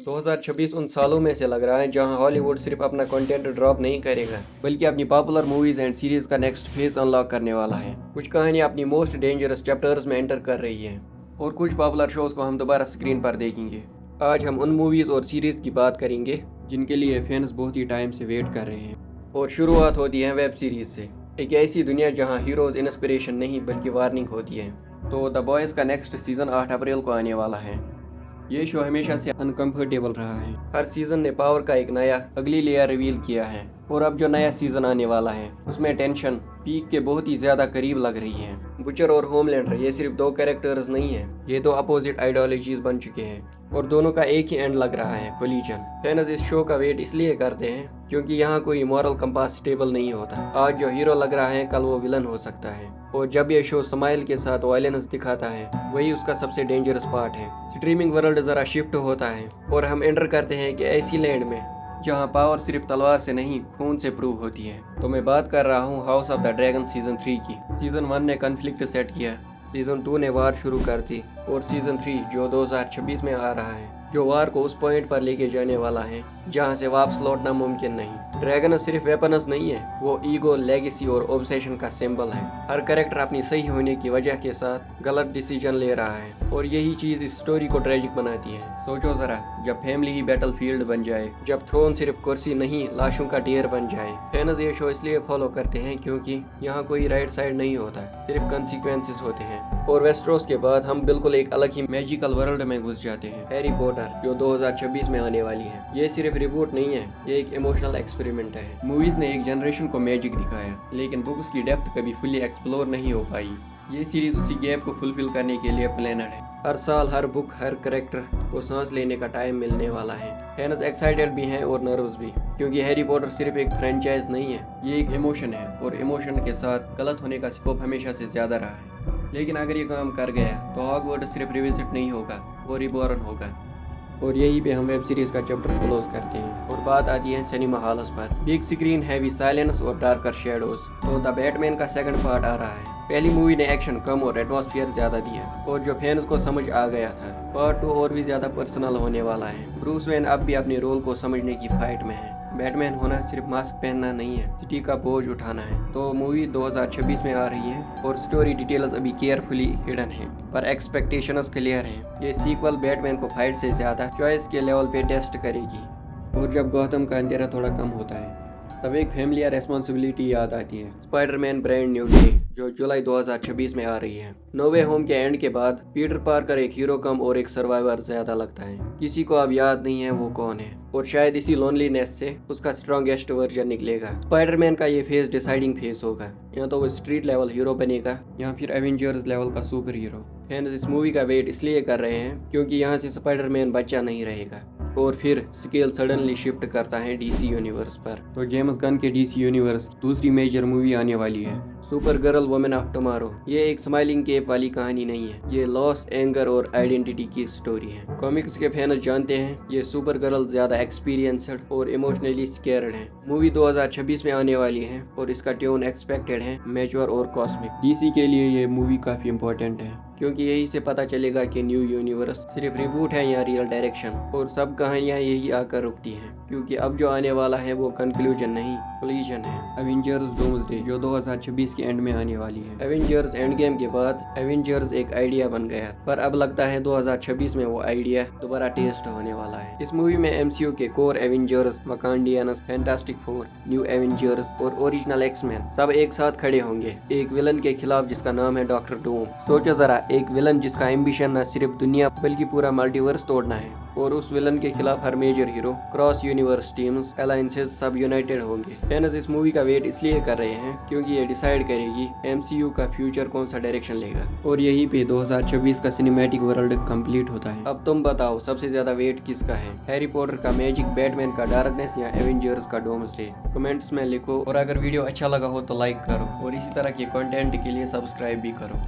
2026 उन सालों में से लग रहा है जहां हॉलीवुड सिर्फ अपना कंटेंट ड्रॉप नहीं करेगा बल्कि अपनी पॉपुलर मूवीज एंड सीरीज का नेक्स्ट फेज अनलॉक करने वाला है। कुछ कहानियां अपनी मोस्ट डेंजरस चैप्टर्स में एंटर कर रही हैं और कुछ पॉपुलर शोज को हम दोबारा स्क्रीन पर देखेंगे। आज हम उन मूवीज और सीरीज की बात करेंगे जिनके लिए फैंस बहुत ही टाइम से वेट कर रहे हैं। और शुरुआत होती है वेब सीरीज से, एक ऐसी दुनिया जहां हीरोज इंस्पिरेशन नहीं बल्कि वार्निंग होती है। तो द बॉयज़ का नेक्स्ट सीजन 8 अप्रैल को आने वाला है। ये शो हमेशा से अनकंफर्टेबल रहा है। हर सीजन ने पावर का एक नया अगली लेयर रिवील किया है और अब जो नया सीजन आने वाला है उसमें टेंशन पीक के बहुत ही ज्यादा करीब लग रही है। बुचर और होमलैंडर ये सिर्फ दो कैरेक्टर्स नहीं है, ये दो अपोजिट आइडियोलॉजीज बन चुके हैं और दोनों का एक ही एंड लग रहा है, कोलिजन। फैंस इस शो का वेट इसलिए करते हैं क्योंकि यहाँ कोई मॉरल कंपास स्टेबल नहीं होता। आज जो हीरो लग रहा है कल वो विलन हो सकता है और जब ये शो स्माइल के साथ वायलेंस दिखाता है वही उसका सबसे डेंजरस पार्ट है। स्ट्रीमिंग वर्ल्ड जरा शिफ्ट होता है और हम एंटर करते हैं कि ऐसी लैंड में जहां पावर सिर्फ तलवार से नहीं खून से प्रूव होती है। तो मैं बात कर रहा हूं house of the dragon season 3 की। सीजन 1 ने कन्फ्लिक्ट सेट किया, सीजन 2 ने वार शुरू कर दी और सीजन 3 जो 2026 में आ रहा है जो वार को उस पॉइंट पर लेके जाने वाला है जहां से वापस लौटना मुमकिन नहीं। ड्रैगन सिर्फ वेपन्स नहीं है, वो ईगो, लेगेसी और ऑब्सेशन का सिंबल है। हर कैरेक्टर अपनी सही होने की वजह के साथ गलत डिसीजन ले रहा है और यही चीज इस स्टोरी को ट्रेजिक बनाती है। सोचो जरा, जब फैमिली ही बैटलफील्ड बन जाए, जब थ्रोन सिर्फ कुर्सी नहीं लाशों का ढेर बन जाए। फैंस ये शो इसलिए फॉलो करते हैं क्योंकि यहाँ कोई राइट साइड नहीं होता, सिर्फ कंसिक्वेंसेस होते हैं। और वेस्टरोस के बाद हम बिल्कुल एक अलग ही मैजिकल वर्ल्ड में घुस जाते हैं, हैरी पॉटर, जो 2026 में आने वाली है। ये सिर्फ रिबूट नहीं है, ये एक इमोशनल एक्सपेरिमेंट है। मूवीज ने एक जनरेशन को मैजिक दिखाया लेकिन बुक्स की डेप्थ कभी फुली एक्सप्लोर नहीं हो पाई। ये सीरीज उसी गैप को फुलफिल करने के लिए प्लानड है। हर साल हर बुक हर कैरेक्टर को सांस लेने का टाइम मिलने वाला है। फैंस एक्साइटेड भी हैं और नर्वस भी क्योंकि हैरी पॉटर सिर्फ एक फ्रेंचाइज नहीं है, ये एक इमोशन है और इमोशन के साथ गलत होने का स्कोप हमेशा से ज्यादा रहा है। लेकिन अगर ये काम कर गया तो हॉगवर्ट्स सिर्फ रिविजिट नहीं होगा, वो रिबॉर्न होगा। और यही पे हम वेब सीरीज का चैप्टर क्लोज करते हैं और बात आती है सिनेमा हॉल्स पर। बिग स्क्रीन, हैवी साइलेंस और डार्कर शेडोज। तो द बैटमैन का सेकंड पार्ट आ रहा है। पहली मूवी ने एक्शन कम और एटमॉस्फेयर ज्यादा दिया और जो फैंस को समझ आ गया था। पार्ट 2 और भी ज्यादा पर्सनल होने वाला है। ब्रूस वेन अब भी अपने रोल को समझने की फाइट में है। बैटमैन होना सिर्फ मास्क पहनना नहीं है, सिटी का बोझ उठाना है। तो मूवी 2026 में आ रही है और स्टोरी डिटेल्स अभी केयरफुली हिडन है पर एक्सपेक्टेशंस क्लियर हैं। ये सीक्वल बैटमैन को फाइट से ज्यादा चॉइस के लेवल पे टेस्ट करेगी। और जब गौतम का अंधेरा थोड़ा कम होता है तब एक फैमिली रेस्पॉन्सिबिलिटी याद आती है, स्पाइडरमैन ब्रांड न्यू डे, जो जुलाई 2026 में आ रही है। नो वे होम के एंड के बाद पीटर पार्कर एक हीरो कम और एक सर्वाइवर ज्यादा लगता है। किसी को अब याद नहीं है वो कौन है और शायद इसी लोनलीनेस से उसका स्ट्रॉन्गेस्ट वर्जन निकलेगा। स्पाइडरमैन का ये फेज डिसाइडिंग फेज होगा, या तो वो स्ट्रीट लेवल हीरो बनेगा या फिर एवेंजर्स लेवल का सुपर हीरो। फैंस इस मूवी का वेट इसलिए कर रहे हैं क्योंकि यहाँ से स्पाइडरमैन बच्चा नहीं रहेगा और फिर स्केल सडनली शिफ्ट करता है डीसी यूनिवर्स पर। तो जेम्स गन के डीसी यूनिवर्स दूसरी मेजर मूवी आने वाली है, super girl women of tomorrow. ये एक स्माइलिंग केप वाली कहानी नहीं है, ये लॉस, एंगर और आइडेंटिटी की स्टोरी है। कॉमिक्स के फैंस जानते हैं ये सुपर गर्ल ज्यादा एक्सपीरियंस्ड और इमोशनली स्केयर्ड है। मूवी 2026 में आने वाली है और इसका ट्यून एक्सपेक्टेड है मैच्योर और कॉस्मिक। डीसी के लिए ये मूवी काफी इंपॉर्टेंट है क्योंकि यही से पता चलेगा कि न्यू यूनिवर्स सिर्फ रिबूट है या रियल डायरेक्शन। और सब कहानियां यही आकर रुकती हैं क्योंकि अब जो आने वाला है वो कंक्लूजन नहीं, कोलिजन है। एवेंजर्स डूम्सडे जो 2026 के एंड में आने वाली है। एवेंजर्स एंड गेम के बाद एवेंजर्स एक आइडिया बन गया पर अब लगता है 2026 में वो आइडिया दोबारा टेस्ट होने वाला है। इस मूवी में एमसीयू के core Avengers, Wakandians, Fantastic Four, New Avengers और ओरिजिनल एक्समैन सब एक साथ खड़े होंगे एक विलन के खिलाफ जिसका नाम है डॉक्टर डूम। सोचो जरा, एक विलन जिसका एम्बिशन न सिर्फ दुनिया बल्कि पूरा मल्टीवर्स तोड़ना है और उस विलन के खिलाफ हर major hero, cross universe teams, alliances सब यूनाइटेड होंगे। फैंस इस मूवी का वेट इसलिए कर रहे हैं क्योंकि ये डिसाइड करेगी एमसीयू का फ्यूचर कौन सा डायरेक्शन लेगा और यहीं पे 2026 का सिनेमैटिक वर्ल्ड कंप्लीट होता है। अब तुम बताओ सबसे ज्यादा वेट किसका है, हैरी पॉटर का मैजिक, बैटमैन का डार्कनेस या एवेंजर्स का डूम्सडे? कमेंट्स में लिखो और अगर वीडियो अच्छा लगा हो तो लाइक करो और इसी तरह के कंटेंट के लिए सब्सक्राइब भी करो।